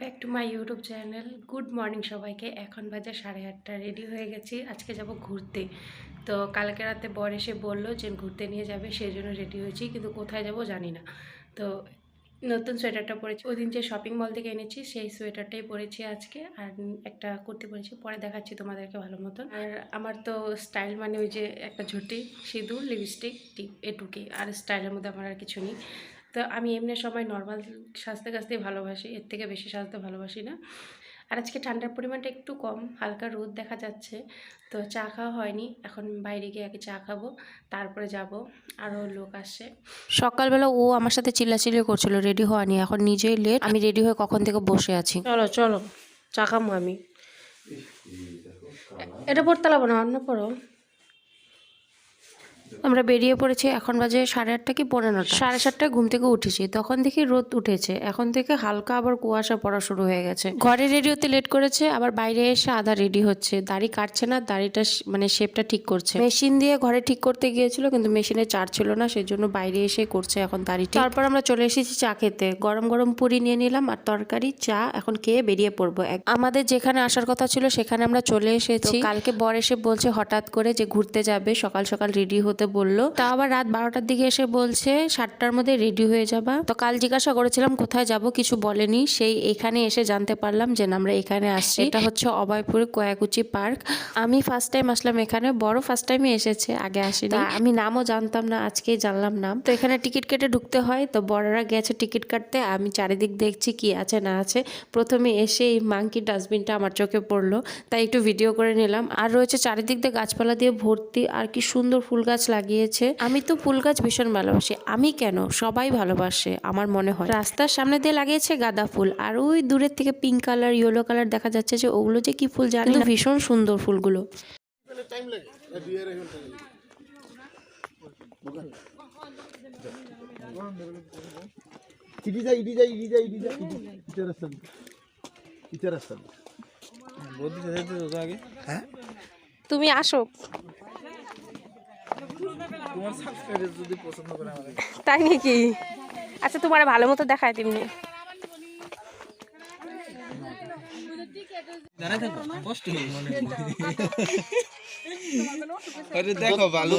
Back to my YouTube channel. Good morning সবাইকে। এখন বাজে 8:30। রেডি হয়ে গেছি, আজকে যাব ঘুরতে। তো কালকে রাতে বর এসে বললো যে ঘুরতে নিয়ে যাবে, সেই জন্য রেডি হয়েছি, কিন্তু কোথায় যাব জানি না। তো নতুন সোয়েটারটা পরেছি, ওই দিন যে শপিং মল থেকে এনেছি সেই সোয়েটারটাই পরেছি আজকে, আর একটা কুর্তি পরেছি, পরে দেখাচ্ছি তোমাদেরকে ভালো মতন। আর আমার তো স্টাইল মানে ওই যে একটা ঝুঁটি, সিঁদুর, লিপস্টিক, টিপ, এটুকুই। আর স্টাইলের মধ্যে আমার আর কিছু নেই। তো আমি এমনি সময় নর্মাল সাজতে কাজতেই ভালোবাসি, এর থেকে বেশি সাজতে ভালোবাসি না। আর আজকে ঠান্ডার পরিমাণটা একটু কম, হালকা রোদ দেখা যাচ্ছে। তো চা খাওয়া হয়নি, এখন বাইরে গিয়ে আগে চা খাবো, তারপরে যাব। আরও লোক আসছে। সকালবেলা ও আমার সাথে চিল্লাচিল্লি করছিল রেডি হওয়া নিয়ে, এখন নিজেই লেট। আমি রেডি হয়ে কখন থেকে বসে আছি। চলো চলো চা খাবো আমি। এটা পড়তে লাগবো না, অন্য পড়ো। আমরা বেরিয়ে পড়েছি, এখন বাজে 8:30 কি 8:45। 7:30 ঘুম থেকে উঠেছি, তখন দেখি রোদ উঠেছে। এখন থেকে হালকা আবার কুয়াশা পড়া শুরু হয়ে গেছে। ঘরে রেডি হতে লেট করেছে, আবার বাইরে এসে আধা রেডি হচ্ছে। দাড়ি কাটছে না, দাড়িটা মানে শেপটা ঠিক করছে। মেশিন দিয়ে ঘরে ঠিক করতে গিয়েছিল, কিন্তু মেশিনে চার্জ ছিল না, সেই জন্য বাইরে এসে করছে এখন দাড়ি ঠিক। তারপর আমরা চলে এসেছি চা খেতে। গরম গরম পুরি নিয়ে নিলাম আর তরকারি, চা। এখন খেয়ে বেরিয়ে পড়বো। আমাদের যেখানে আসার কথা ছিল সেখানে আমরা চলে এসেছি। কালকে বর এসে বলছে হঠাৎ করে যে ঘুরতে যাবে, সকাল সকাল রেডি হতে বললো। তা আবার রাত 12টার দিকে এসে বলছে 7টার মধ্যে রেডি হয়ে যাবা। তো কাল জিজ্ঞাসা করেছিলাম কোথায় যাব, কিছু বলেনি। সেই এখানে এসে জানতে পারলাম যে আমরা এখানে আসছি। এটা হচ্ছে অভয়পুর কয়াকুচি পার্ক। আমি ফার্স্ট টাইম আসলাম এখানে, বড় ফার্স্ট টাইমে এসেছে, আগে আসিনি। আমি নামও জানতাম না, আজকেই জানলাম নাম। তো এখানে টিকিট কেটে ঢুকতে হয়। তো বড়রা গেছে টিকিট কাটতে, আমি চারিদিক দেখছি কি আছে না আছে। প্রথমে এসে এই মাংকি ডাস্টবিনটা আমার চোখে পড়লো, তাই একটু ভিডিও করে নিলাম। আর রয়েছে চারিদিক দিয়ে গাছপালা দিয়ে ভর্তি, আর কি সুন্দর ফুল গাছ লাগিয়েছে। আমি তো ফুল গাছ ভীষণ ভালোবাসি, আমি কেন, সবাই ভালোবাসে আমার মনে হয়। রাস্তার সামনে দিয়ে লাগিয়েছে গাঁদা ফুল, আর ওই দূরের থেকে পিঙ্ক কালার, ইয়েলো কালার দেখা যাচ্ছে, যে ওগুলো যে কি ফুল জানি না, ভীষণ সুন্দর ফুলগুলো। তুমি আসো, তাই নাকি? আচ্ছা তোমার ভালো মতো দেখায় তেমনি। দেখো ভালো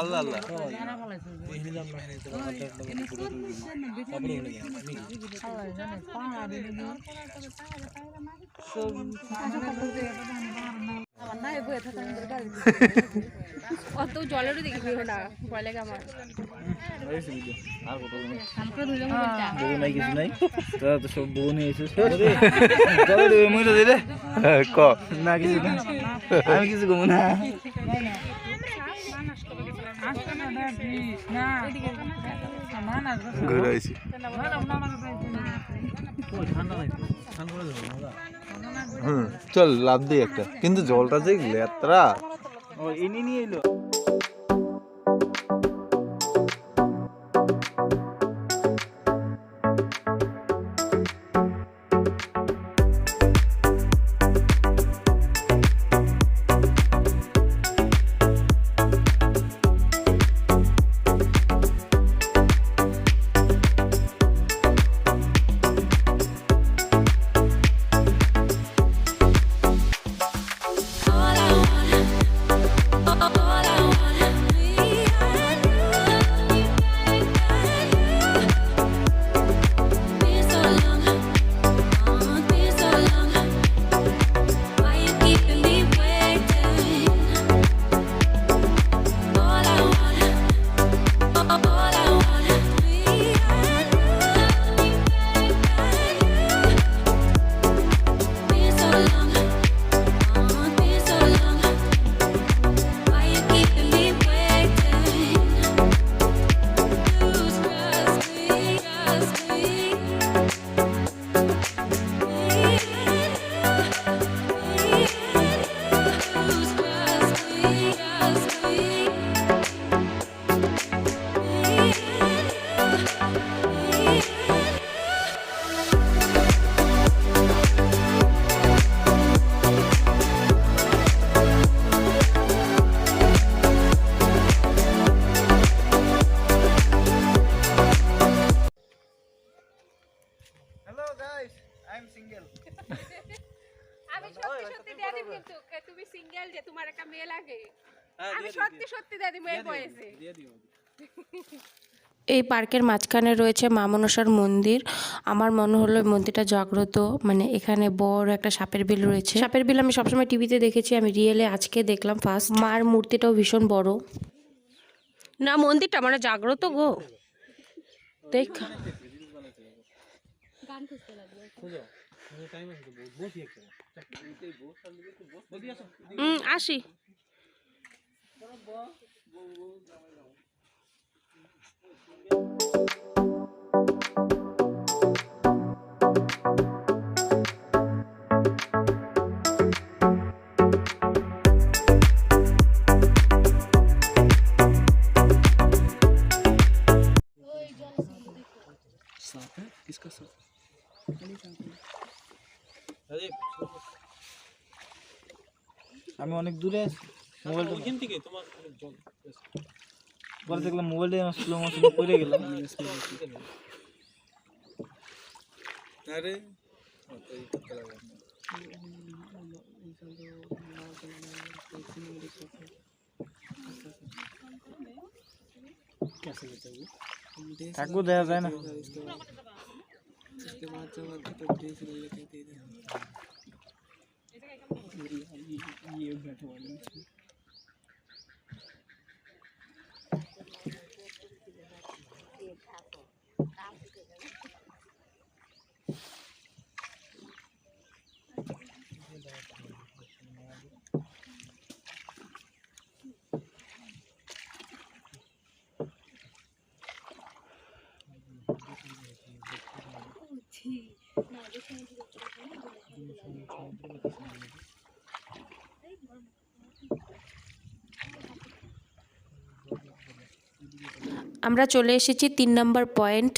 আল্লাহ আল্লাহ অত জলেরও দেখি না, ভয় লাগে আমার। সব বউ নিয়ে না কিছু না, আমি কিছু কমু না। ঘুরাইছি চল লাভ দিই একটা, কিন্তু জলটা যে লেত্রা এনে নিয়ে এলো। All I সত্যি দিয়ে দিম কিন্তু তুমি সিঙ্গেল যে তোমার একটা মেয়ে লাগে আমি সত্যি সত্যি দিয়ে দিম এই বয়সে এই পার্কের মাঝখানে রয়েছে মা মনসার মন্দির। আমার মনে হলো এই মন্দিরটা জাগ্রত, মানে এখানে বড় একটা সাপের বিল রয়েছে। সাপের বিল আমি সবসময় টিভিতে দেখেছি, আমি রিয়েলে আজকে দেখলাম ফার্স্ট। মার মূর্তিটাও ভীষণ বড়। না মন্দিরটা মানে জাগ্রত গো, দেখ আসি। আমি অনেক দূরে আছি, মোবাইলটা ওইখান থেকে তোমার পরে দেখলাম মোবাইলটা আমার স্লো মোশনে পড়ে গেল। আরে থাকবো দেখা যায় না। আমরা চলে এসেছি 3 নম্বর পয়েন্ট।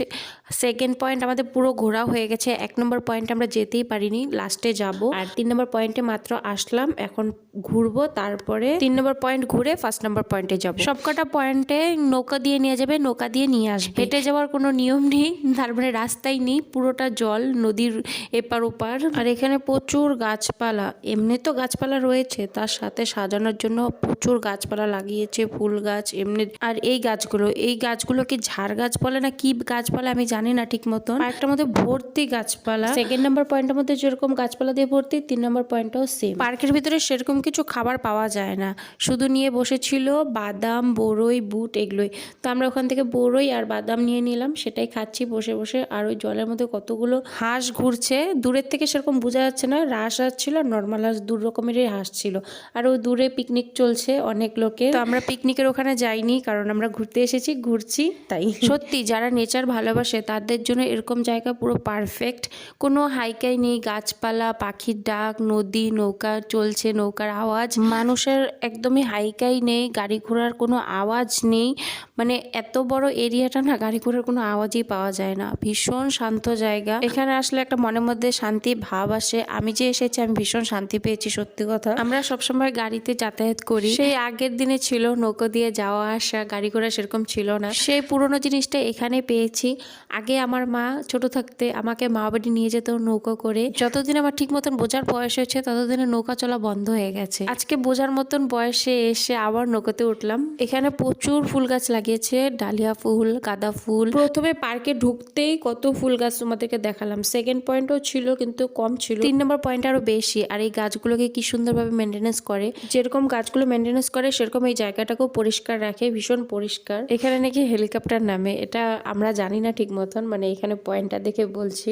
সেকেন্ড পয়েন্ট আমাদের পুরো ঘোরা হয়ে গেছে, 1 নম্বর পয়েন্টে আমরা যেতেই পারিনি, লাস্টে যাব। আর 3 নম্বর পয়েন্টে মাত্র আসলাম, এখন ঘুরবো, তারপরে 3 নম্বর পয়েন্ট ঘুরে 1 নম্বর পয়েন্টে যাব। সবকটা পয়েন্টে নৌকা দিয়ে নিয়ে যাবে, নৌকা দিয়ে নিয়ে আসবে। হেঁটে যাওয়ার কোনো নিয়ম নেই, তার মানে রাস্তাই নেই, পুরোটা জল, নদীর এপার ওপার। আর এখানে প্রচুর গাছপালা, এমনি তো গাছপালা রয়েছে, তার সাথে সাজানোর জন্য প্রচুর গাছপালা লাগিয়েছে, ফুল গাছ এমনি। আর এই গাছগুলো কি ঝাড় গাছ বলে না কি গাছ বলে আমি জানি না ঠিক মতন। আরেকটার মধ্যে ভর্তি গাছপালা। সেকেন্ড নাম্বার পয়েন্টের মধ্যে যেরকম গাছপালা দিয়ে ভর্তি, 3 নম্বর পয়েন্টটাও সেম। পার্কের ভিতরে সেরকম কিছু খাবার পাওয়া যায় না, শুধু নিয়ে বসেছিল বাদাম, বড়ই, বুট এগুলোই। তো আমরা ওখান থেকে বড়ই আর বাদাম নিয়ে নিলাম, সেটাই খাচ্ছি বসে বসে। আর ওই জলের মধ্যে কতগুলো হাঁস ঘুরছে, দূরের থেকে সেরকম বোঝা যাচ্ছে না, রাস হাঁস ছিল আর নর্মাল হাঁস, দু রকমেরই হাঁস ছিল। আর ওই দূরে পিকনিক চলছে অনেক লোকের। তো আমরা পিকনিকের ওখানে যাইনি, কারণ আমরা ঘুরতে এসেছি, ঘুরছি তাই। সত্যি যারা নেচার ভালোবাসে তাদের জন্য এরকম জায়গা পুরো পারফেক্ট। কোনো হাইকাই নেই, গাছপালা, পাখির ডাক, নদী, নৌকা চলছে, নৌকার আওয়াজ, মানুষের একদমই হাইকাই নেই, গাড়ি ঘোড়ার কোনো আওয়াজ নেই। মানে এত বড় এরিয়াটা না, গাড়ি ঘোড়ার কোনো আওয়াজই পাওয়া যায় না। ভীষণ শান্ত জায়গা, এখানে আসলে একটা মনের মধ্যে শান্তি ভাব আসে। আমি যে এসেছি আমি ভীষণ শান্তি পেয়েছি, সত্যি কথা। আমরা সবসময় গাড়িতে যাতায়াত করি, সেই আগের দিনে ছিল নৌকো দিয়ে যাওয়া আসা, গাড়ি ঘোড়া সেরকম ছিল না, সেই পুরোনো জিনিসটা এখানে পেয়েছি। আগে আমার মা ছোট থাকতে আমাকে মা বাড়ি নিয়ে যেত নৌকো করে। যতদিন আমার ঠিক মতন বোঝার বয়স হয়েছে ততদিনে নৌকা চলা বন্ধ হয়ে গেছে। আজকে বোঝার মতন বয়সে এসে আবার নৌকাতে উঠলাম। এখানে প্রচুর ফুল গাছ লাগিয়েছে, ডালিয়া ফুল, গাঁদা ফুল। প্রথমে পার্কে ঢুকতেই কত ফুল গাছ তোমাদেরকে দেখালাম। সেকেন্ড পয়েন্টও ছিল কিন্তু কম ছিল, 3 নম্বর পয়েন্ট আরো বেশি। আর এই গাছগুলোকে কি সুন্দরভাবে মেনটেনেন্স করে, যেরকম গাছগুলো মেনটেনেন্স করে সেরকম এই জায়গাটাকেও পরিষ্কার রাখে, ভীষণ পরিষ্কার। এখানে নাকি হেলিকপ্টার নামে, এটা আমরা জানি না ঠিক মতন, মানে এখানে পয়েন্টটা দেখে বলছি।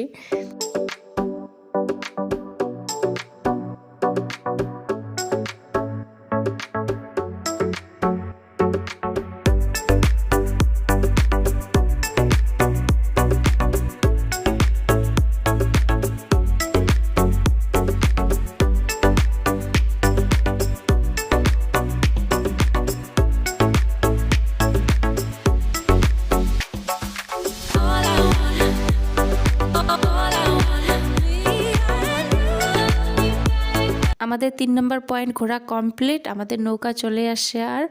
আমাদের 3 নম্বর পয়েন্ট ঘোরা কমপ্লিট, আমাদের নৌকা চলে আসে। আর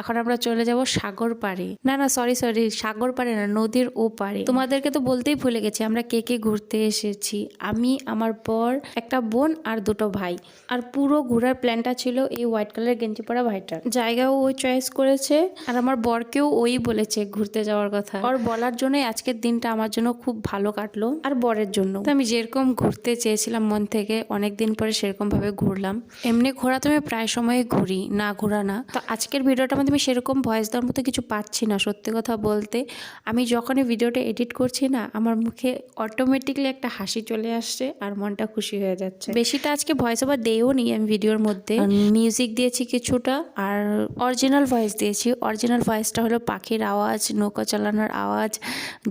এখন আমরা চলে যাব সাগর পাড়ে। না সরি সাগর পাড়ে না, নদীর ও পাড়ে। তোমাদেরকে তো বলতেই ভুলে গেছি আমরা কে কে ঘুরতে এসেছি। আমি, আমার বর, একটা বোন আর দুটো ভাই। আর পুরো ঘোরার প্ল্যানটা ছিল এই হোয়াইট কালার গেঞ্জি পরা ভাইটার। জায়গাও ওই চয়েস করেছে আর আমার বরকেও ওই বলেছে ঘুরতে যাওয়ার কথা। ওর বলার জন্যই আজকের দিনটা আমার জন্য খুব ভালো কাটলো আর বরের জন্য। তো আমি যেরকম ঘুরতে চেয়েছিলাম মন থেকে, অনেকদিন পরে সেরকম ভাবে ঘুরলাম। এমনি ঘোরা তো আমি প্রায় সময় ঘুরি, না ঘোরা না। তো আজকের ভিডিওটা মধ্যে আমি সেরকম ভয়েস দেওয়ার মতো কিছু পাচ্ছি না। সত্যি কথা বলতে আমি যখনই ভিডিওটা এডিট করছি না, আমার মুখে অটোমেটিকলি একটা হাসি চলে আসছে আর মনটা খুশি হয়ে যাচ্ছে। বেশিটা আজকে ভয়েস ওভার দেও নি আমি ভিডিওর মধ্যে, মিউজিক দিয়েছি কিছুটা আর অরিজিনাল ভয়েস দিয়েছি। অরিজিনাল ভয়েসটা হলো পাখির আওয়াজ, নৌকা চালানোর আওয়াজ,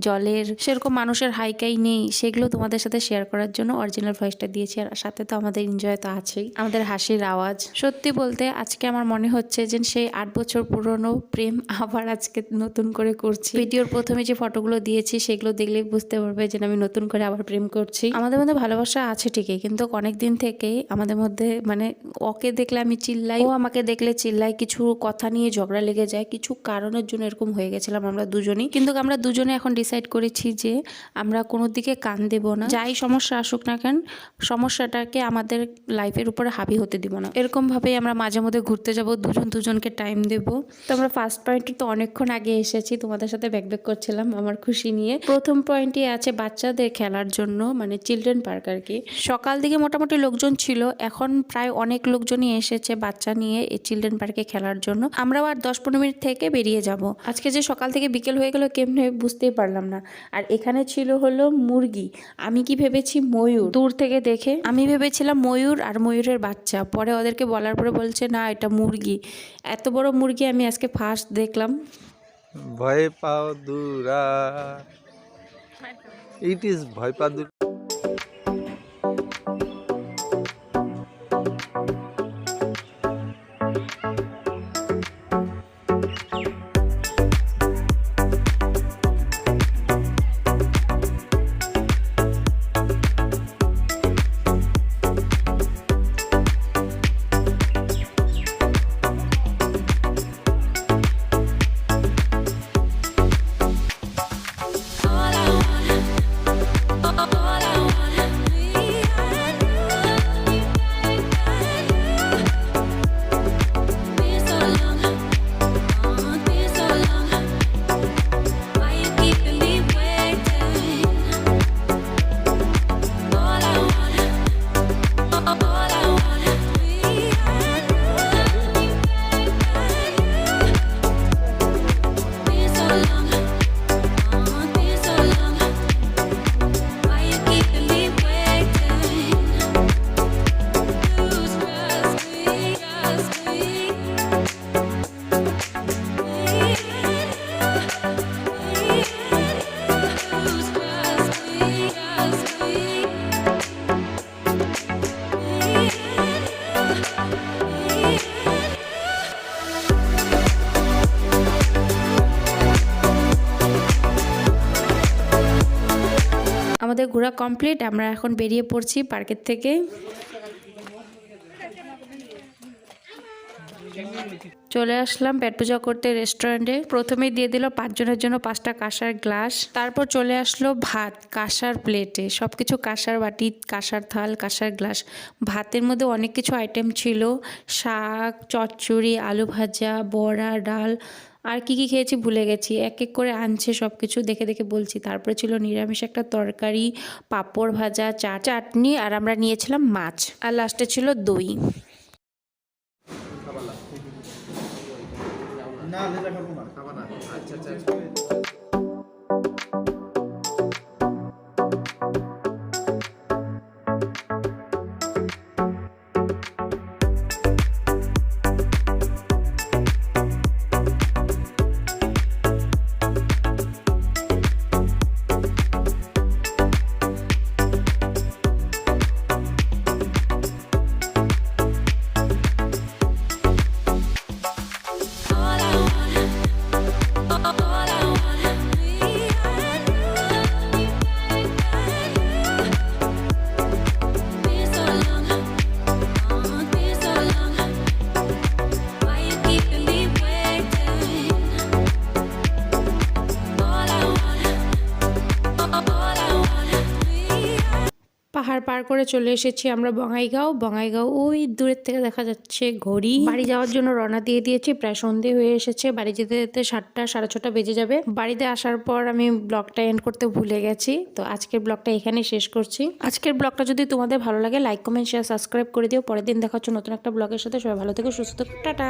জলের, সেরকম মানুষের হাইকাই নেই, সেগুলো তোমাদের সাথে শেয়ার করার জন্য অরিজিনাল ভয়েসটা দিয়েছি। আর সাথে তো আমাদের এনজয় তো আছেই, আমাদের হাসির আওয়াজ। সত্যি বলতে আজকে আমার মনে হচ্ছে যে সেই 8 বছর পুরনো প্রেম আবার আজকে নতুন করে করছি। ভিডিওর প্রথমে যে ফটোগুলো দিয়েছি সেগুলো দেখলেই বুঝতে পারবে যে আমি নতুন করে আবার প্রেম করছি। আমাদের মধ্যে ভালোবাসা আছে ঠিকই, কিন্তু অনেকদিন থেকেই আমাদের মধ্যে মানে ওকে দেখলে আমি চিল্লাই, ও আমাকে দেখলে চিল্লাই, কিছু কথা নিয়ে ঝগড়া লেগে যায়, কিছু কারণের জন্য এরকম হয়ে গেছিলাম আমরা দুজনেই। কিন্তু আমরা দুজনে এখন ডিসাইড করেছি যে আমরা কোনো দিকে কান দেব না, যাই সমস্যা আসুক না কেন সমস্যাটাকে আমাদের লাইফের উপরে হাবি হতে দিব না। এরকম ভাবেই আমরা মাঝে মধ্যে ঘুরতে যাব, দুজনকে টাইম দেব। তো আমরা ফার্স্ট পয়েন্টে তো অনেকক্ষণ আগে এসেছি, তোমাদের সাথে ব্যাক করছিলাম আমার খুশি নিয়ে। প্রথম পয়েন্টই আছে বাচ্চাদের খেলার জন্য, মানে চিলড্রেন পার্ক আর কি। সকাল দিকে মোটামুটি লোকজন ছিল, এখন প্রায় অনেক লোকজনই এসেছে বাচ্চা নিয়ে এই চিলড্রেন পার্কে খেলার জন্য। আমরাও আর 10-15 মিনিট থেকে বেরিয়ে যাব। আজকে যে সকাল থেকে বিকেল হয়ে গেল কেমনে বুঝতেই পারলাম না। আর এখানে ছিল হলো মুরগি, আমি কি ভেবেছি ময়ূর, দূর থেকে দেখে আমি ভেবেছিলাম ময়ূর আর ময়ূরের বাচ্চা। পরে ওদেরকে বলার পরে বলছে না এটা মুরগি। এত বড় মুরগি আমি আজকে ফার্স্ট দেখলাম। ভয় পাও দূরা, ইট ইজ ভয় পা দূর। আমাদের ঘোরা কমপ্লিট, আমরা এখন বেরিয়ে পড়ছি পার্কের থেকে। চলে আসলাম পেট পূজা করতে রেস্টুরেন্টে। প্রথমেই দিয়ে দিল 5 জনের জন্য 5টা কাঁসার গ্লাস, তারপর চলে আসলো ভাত কাঁসার প্লেটে, সবকিছু কাঁসার বাটি, কাঁসার থাল, কাঁসার গ্লাস। ভাতের মধ্যে অনেক কিছু আইটেম ছিল, শাক, চচ্চড়ি, আলু ভাজা, বড়া, ডাল, আর কি কি খেয়েছি ভুলে গেছি। এক এক করে আনছে সব কিছু, দেখে দেখে বলছি। তারপরে ছিল নিরামিষ একটা তরকারি, পাঁপড় ভাজা, চাটনি, আর আমরা নিয়েছিলাম মাছ, আর লাস্টে ছিল দই। না লেলা খাবো না, খাবা না। আচ্ছা আচ্ছা। All I want তারপরে চলে এসেছি আমরা বঙ্গাইগাঁও ওই দূরের থেকে দেখা যাচ্ছে ঘড়ি। বাড়ি যাওয়ার জন্য রওনা দিয়ে দিয়েছি, প্রায় সন্ধে হয়ে এসেছে, বাড়ি যেতে যেতে 7টা 6:30 বেজে যাবে। বাড়িতে আসার পর আমি ব্লগটা এন্ড করতে ভুলে গেছি, তো আজকের ব্লগটা এখানেই শেষ করছি। আজকের ব্লগটা যদি তোমাদের ভালো লাগে লাইক কমেন্ট শেয়ার সাবস্ক্রাইব করে দিও। পরের দিন দেখা হচ্ছে নতুন একটা ব্লগের সাথে। সবাই ভালো থেকো, সুস্থ থেকো, টাটা।